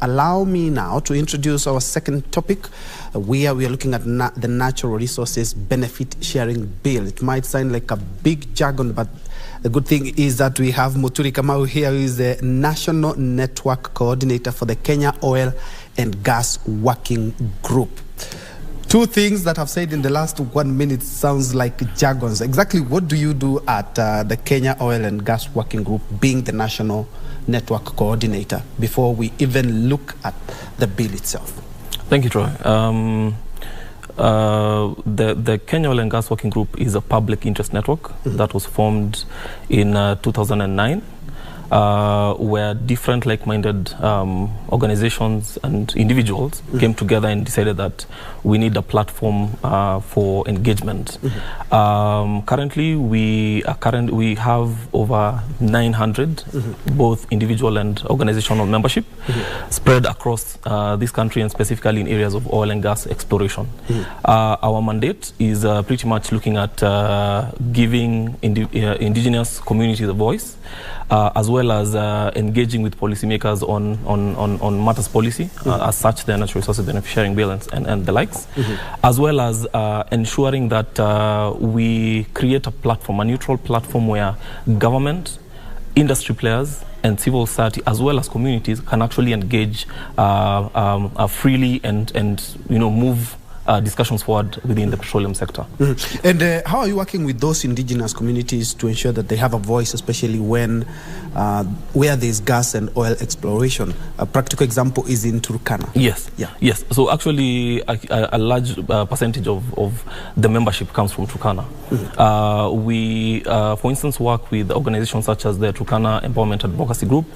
Allow me now to introduce our second topic, where we are looking at the Natural Resources Benefit Sharing Bill. It might sound like a big jargon, but the good thing is that we have Muturi Kamau here, who is the National Network Coordinator for the Kenya Oil and Gas Working Group. Two things that I've said in the last 1 minute sounds like jargons. Exactly what do you do at the Kenya Oil and Gas Working Group, being the National Network Coordinator, before we even look at the bill itself? Thank you, Troy. The Kenya Oil and Gas Working Group is a public interest network that was formed in 2009, where different like-minded organizations and individuals came together and decided that we need a platform for engagement. Currently, we have over 900 both individual and organizational membership spread across this country, and specifically in areas of oil and gas exploration. Our mandate is pretty much looking at giving indigenous communities a voice, as well as engaging with policymakers on matters policy, as such the Natural Resources Benefit Sharing Bill and the likes, as well as ensuring that we create a platform, a neutral platform, where government, industry players, and civil society, as well as communities, can actually engage freely and move discussions forward within the petroleum sector. And how are you working with those indigenous communities to ensure that they have a voice, especially when where there's gas and oil exploration? A practical example is in Turkana. Yes, yes. So actually, a large percentage of the membership comes from Turkana. We, for instance, work with organizations such as the Turkana Empowerment Advocacy Group,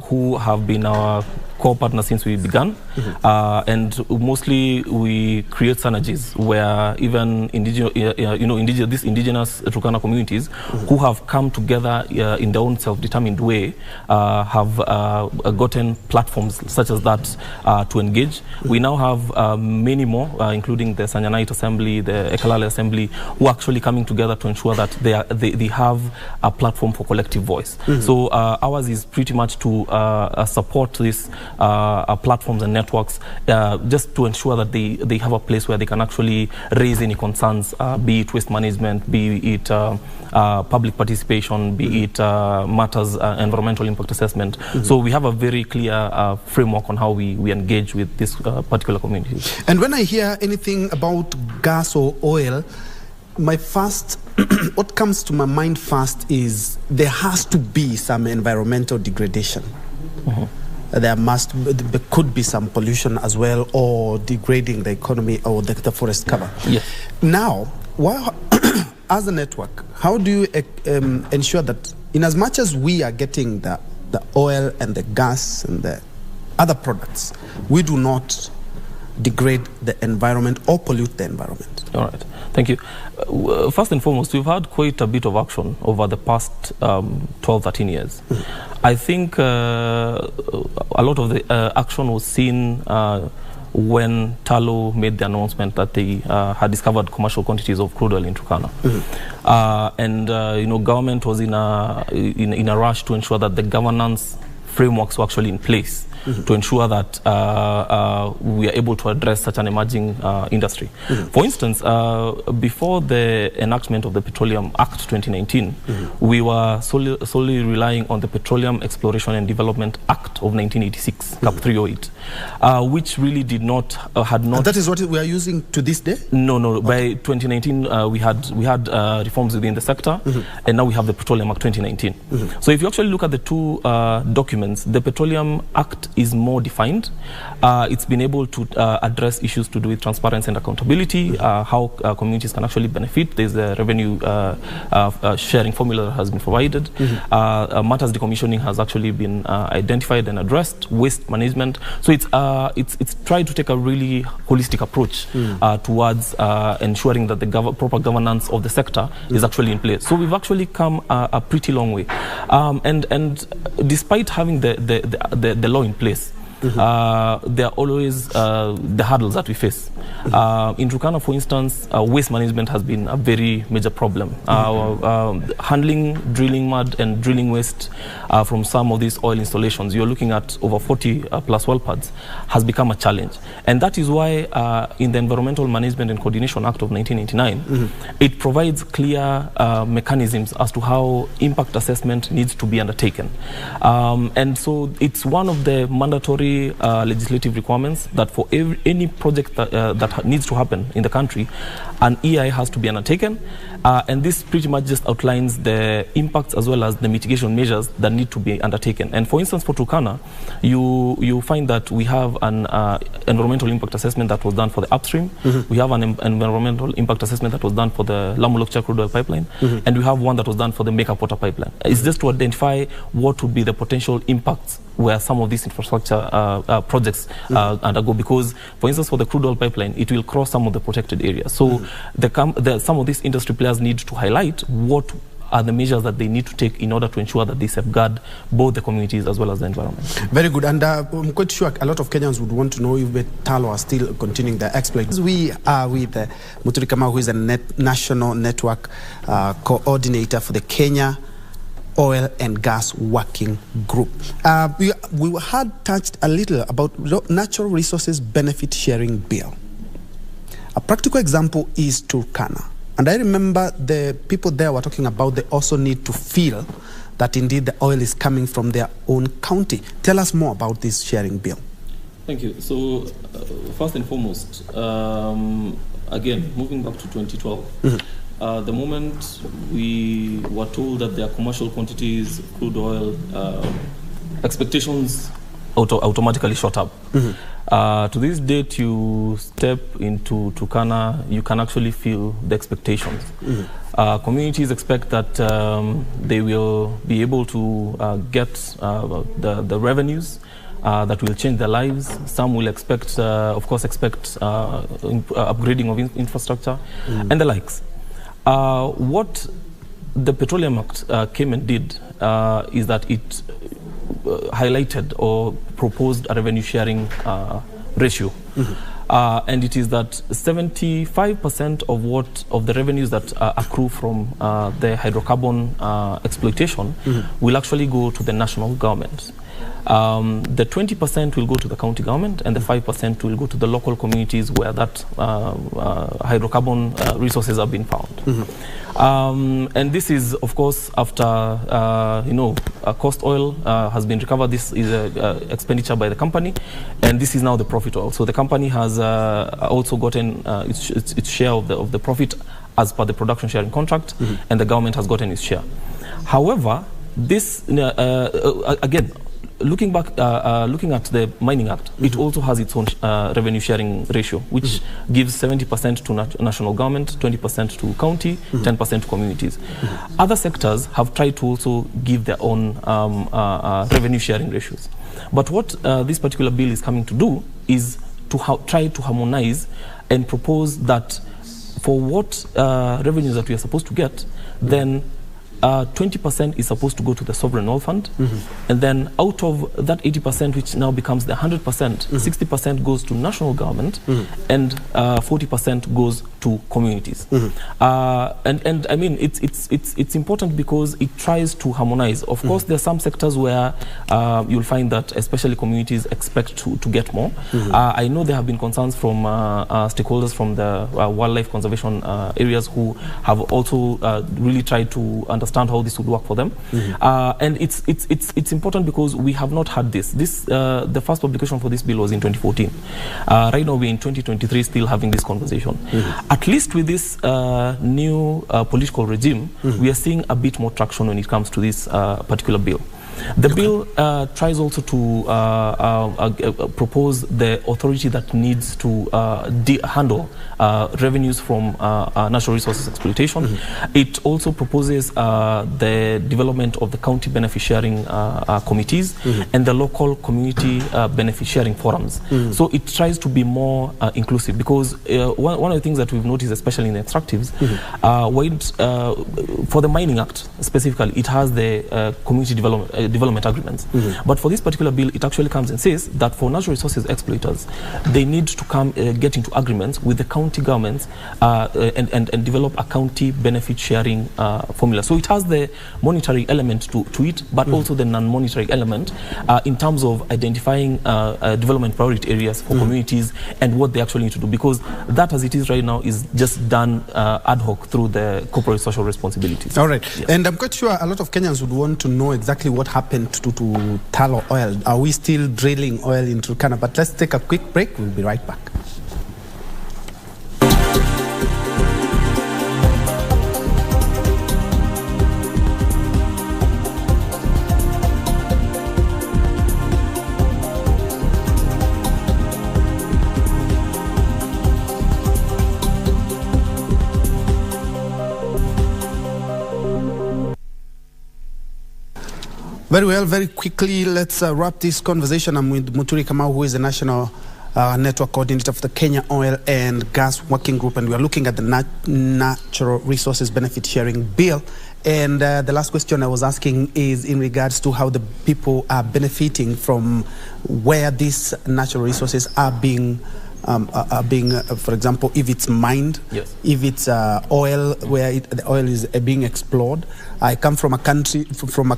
who have been our core partner since we began, and mostly we create synergies where even these indigenous Turkana communities who have come together in their own self-determined way have gotten platforms such as that to engage. We now have many more, including the Sanyanait Assembly, the Ekalale Assembly, who are actually coming together to ensure that they have a platform for collective voice. So ours is pretty much to support this platforms and networks, just to ensure that they have a place where they can actually raise any concerns, be it waste management, be it public participation, be it matters environmental impact assessment. So we have a very clear framework on how we engage with this particular community. And when I hear anything about gas or oil, my first, what comes to my mind first is there has to be some environmental degradation. There could be some pollution as well, or degrading the economy or the forest cover. Yes. Now, as a network, how do you ensure that, in as much as we are getting the oil and the gas and the other products, we do not degrade the environment or pollute the environment? All right, thank you. First and foremost, we've had quite a bit of action over the past 12, 13 years. I think a lot of the action was seen when Talo made the announcement that they had discovered commercial quantities of crude oil in Turkana. And government was in a rush to ensure that the governance frameworks were actually in place to ensure that we are able to address such an emerging industry. For instance, before the enactment of the Petroleum Act 2019, we were solely relying on the Petroleum Exploration and Development Act of 1986, CAP 308, which really had not... And that is what we are using to this day? No. Okay. By 2019, we had reforms within the sector, and now we have the Petroleum Act 2019. So if you actually look at the two documents, the Petroleum Act is more defined. It's been able to address issues to do with transparency and accountability, how communities can actually benefit. There's a revenue sharing formula that has been provided. Matters decommissioning has actually been identified and addressed. Waste management. So it's tried to take a really holistic approach towards ensuring that the proper governance of the sector is actually in place. So we've actually come a pretty long way. And despite having the law in place, there are always the hurdles that we face. In Turkana, for instance, waste management has been a very major problem. Handling drilling mud and drilling waste from some of these oil installations, you're looking at over 40 plus well pads, has become a challenge. And that is why in the Environmental Management and Coordination Act of 1989, it provides clear mechanisms as to how impact assessment needs to be undertaken. And so it's one of the mandatory legislative requirements that for any project that needs to happen in the country, an EI has to be undertaken. And this pretty much just outlines the impacts as well as the mitigation measures that need to be undertaken. And for instance, for Turkana, you find that we have an environmental impact assessment that was done for the upstream. We have an environmental impact assessment that was done for the Lamu-Lokcha crude oil pipeline. And we have one that was done for the Meka water pipeline. It's just to identify what would be the potential impacts where some of these infrastructure projects undergo. Because, for instance, for the crude oil pipeline, it will cross some of the protected areas. So some of these industry players need to highlight what are the measures that they need to take in order to ensure that they safeguard both the communities as well as the environment. Very good. And I'm quite sure a lot of Kenyans would want to know if Talo are still continuing their exploits. We are with Muturi Kamau, who is a national network coordinator for the Kenya Oil and Gas Working Group. We had touched a little about Natural Resources Benefit Sharing Bill. A practical example is Turkana. And I remember the people there were talking about they also need to feel that indeed the oil is coming from their own county. Tell us more about this sharing bill. Thank you. So first and foremost, again, moving back to 2012, the moment we were told that there are commercial quantities of crude oil, expectations automatically shot up. To this date, you step into Turkana, you can actually feel the expectations. Communities expect that they will be able to get the revenues that will change their lives. Some will expect, of course, upgrading of infrastructure and the likes. What the Petroleum Act came and did is that it highlighted or proposed a revenue sharing ratio. And it is that 75% of the revenues that accrue from the hydrocarbon exploitation will actually go to the national government. The 20% will go to the county government, and the 5% will go to the local communities where that hydrocarbon resources have been found. And this is, of course, after cost oil has been recovered. This is expenditure by the company, and this is now the profit oil. So the company has also gotten its share of the profit as per the production sharing contract, and the government has gotten its share. However, this again, looking back, looking at the Mining Act, it also has its own revenue sharing ratio, which gives 70% to national government, 20% to county, 10% to communities. Other sectors have tried to also give their own revenue sharing ratios. But what this particular bill is coming to do is to try to harmonize and propose that for what revenues that we are supposed to get, then 20% is supposed to go to the sovereign oil fund, and then out of that 80%, which now becomes the 100%, 60% goes to national government, and 40% goes to communities. And I mean, it's important because it tries to harmonize. Of course, there are some sectors where you'll find that especially communities expect to get more. I know there have been concerns from stakeholders from the wildlife conservation areas who have also really tried to understand how this would work for them. And it's important because we have not had this. The first publication for this bill was in 2014. Right now we're in 2023 still having this conversation. At least with this new political regime, we are seeing a bit more traction when it comes to this particular bill. The bill tries also to propose the authority that needs to handle revenues from natural resources exploitation. It also proposes the development of the county benefit sharing committees and the local community benefit sharing forums. So it tries to be more inclusive, because one of the things that we've noticed, especially in the extractives, for the Mining Act specifically, it has the community development, development agreements. But for this particular bill, it actually comes and says that for natural resources exploiters, they need to come get into agreements with the county governments and develop a county benefit sharing formula. So it has the monetary element to it, but also the non-monetary element in terms of identifying development priority areas for communities and what they actually need to do, because that, as it is right now, is just done ad hoc through the corporate social responsibilities. All right. Yes. And I'm quite sure a lot of Kenyans would want to know exactly what happened to tallow oil. Are we still drilling oil in Turkana? But let's take a quick break. We'll be right back. Very well, very quickly, let's wrap this conversation. I'm with Muturi Kamau, who is the National Network Coordinator for the Kenya Oil and Gas Working Group, and we are looking at the Natural Resources Benefit Sharing Bill. And the last question I was asking is in regards to how the people are benefiting from where these natural resources are being, for example, if it's mined, yes, if it's oil, where the oil is being explored. I come from a country, from a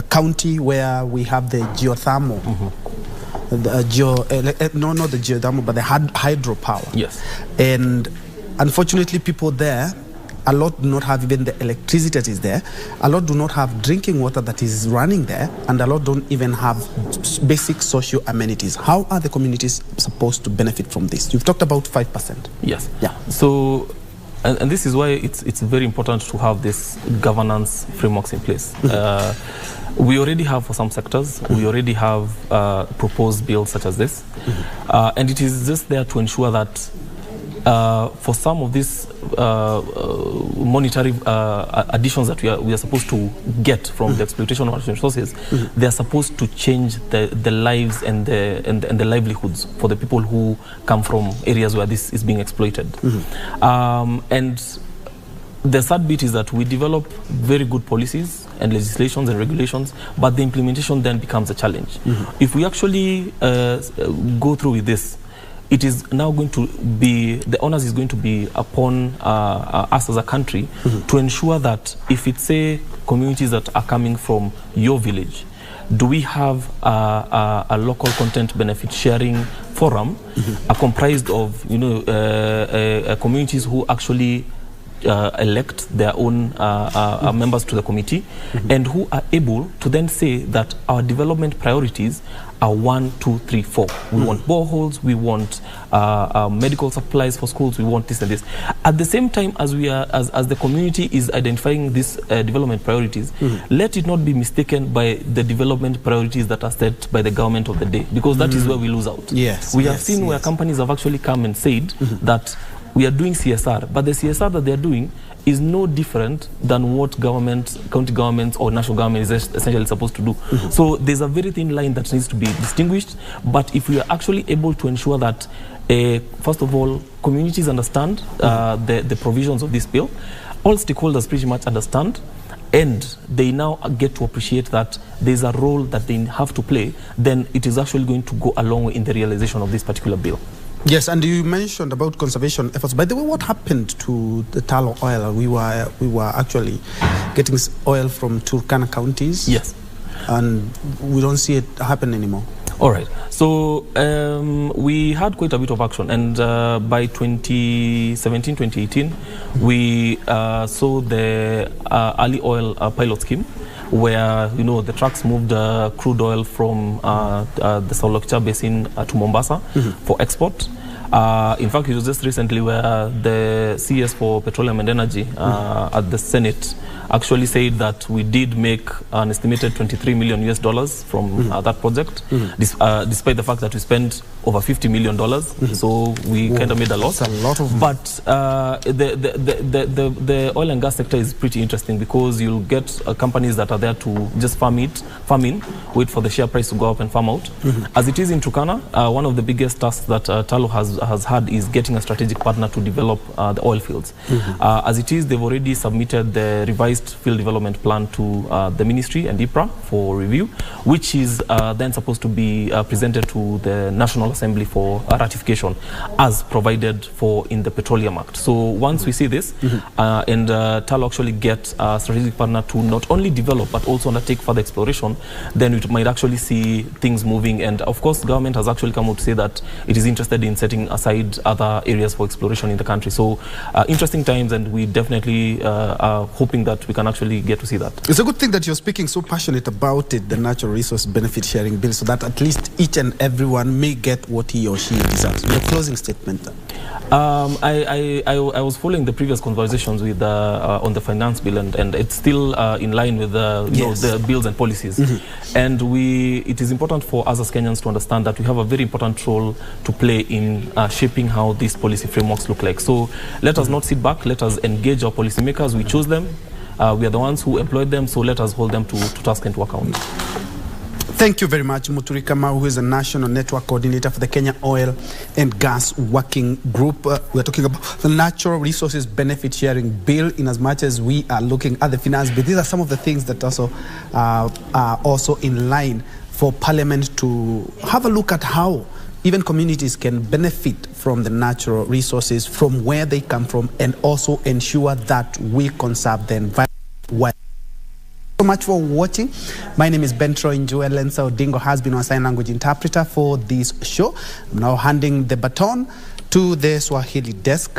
county where we have the geothermal, not the geothermal, but the hydropower. Yes. And unfortunately, people there, a lot do not have even the electricity that is there. A lot do not have drinking water that is running there, and a lot don't even have basic social amenities. How are the communities supposed to benefit from this? You've talked about 5%. Yes. Yeah. So, and this is why it's very important to have this governance frameworks in place. We already have, for some sectors, we already have proposed bills such as this, and it is just there to ensure that for some of these monetary additions that we are supposed to get from the exploitation of natural resources, they are supposed to change the lives and the livelihoods for the people who come from areas where this is being exploited. And the third bit is that we develop very good policies and legislations and regulations, but the implementation then becomes a challenge. If we actually go through with this, it is now going to be, the onus is going to be upon us as a country to ensure that if it's, say, communities that are coming from your village, do we have a local content benefit sharing forum comprised of, communities who actually elect their own members to the committee, and who are able to then say that our development priorities are 1, 2, 3, 4. We want boreholes, we want medical supplies for schools, we want this and this. At the same time as we are, as the community is identifying these development priorities, let it not be mistaken by the development priorities that are set by the government of the day, because that is where we lose out. Yes, we have seen where companies have actually come and said that we are doing CSR, but the CSR that they are doing is no different than what government, county governments or national government is essentially supposed to do. So there's a very thin line that needs to be distinguished, but if we are actually able to ensure that, first of all, communities understand the provisions of this bill, all stakeholders pretty much understand, and they now get to appreciate that there's a role that they have to play, then it is actually going to go a long way in the realization of this particular bill. Yes, and you mentioned about conservation efforts. By the way, what happened to the tallow oil? We were actually getting oil from Turkana counties. Yes. And we don't see it happen anymore. All right. So we had quite a bit of action, and by 2017, 2018, we saw the early oil pilot scheme, where the trucks moved crude oil from the Solokcha Basin to Mombasa for export. In fact, it was just recently where the CS for Petroleum and Energy at the Senate actually said that we did make an estimated $23 million from that project, despite the fact that we spent over $50 million. So we kind of made a loss. That's a lot of money. But the oil and gas sector is pretty interesting, because you'll get companies that are there to just farm in, wait for the share price to go up and farm out. As it is in Turkana, one of the biggest tasks that Tallow has had is getting a strategic partner to develop the oil fields. As it is, they've already submitted the revised revised field development plan to the ministry and IPRA for review, which is then supposed to be presented to the National Assembly for ratification as provided for in the Petroleum Act. So once we see this and TALO actually get a strategic partner to not only develop but also undertake further exploration, then we might actually see things moving. And of course, the government has actually come out to say that it is interested in setting aside other areas for exploration in the country. So interesting times, and we definitely are hoping that we can actually get to see that. It's a good thing that you're speaking so passionate about it, the Natural Resource Benefit Sharing Bill, so that at least each and everyone may get what he or she deserves. Your closing statement. I was following the previous conversations with on the finance bill, and it's still in line with the bills and policies. And it is important for us as Kenyans to understand that we have a very important role to play in shaping how these policy frameworks look like. So let us not sit back. Let us engage our policymakers. We choose them. We are the ones who employed them. So let us hold them to task and to account. Thank you very much, Muturi Kamau, who is a National Network Coordinator for the Kenya Oil and Gas Working Group. We're talking about the Natural Resources Benefit Sharing Bill, in as much as we are looking at the finance bill. These are some of the things that also are also in line for Parliament to have a look at how even communities can benefit from the natural resources, from where they come from, and also ensure that we conserve the environment well. So much for watching. My name is Bentro Injue. Lensa Odingo has been our sign language interpreter for this show. I'm now handing the baton to the Swahili desk.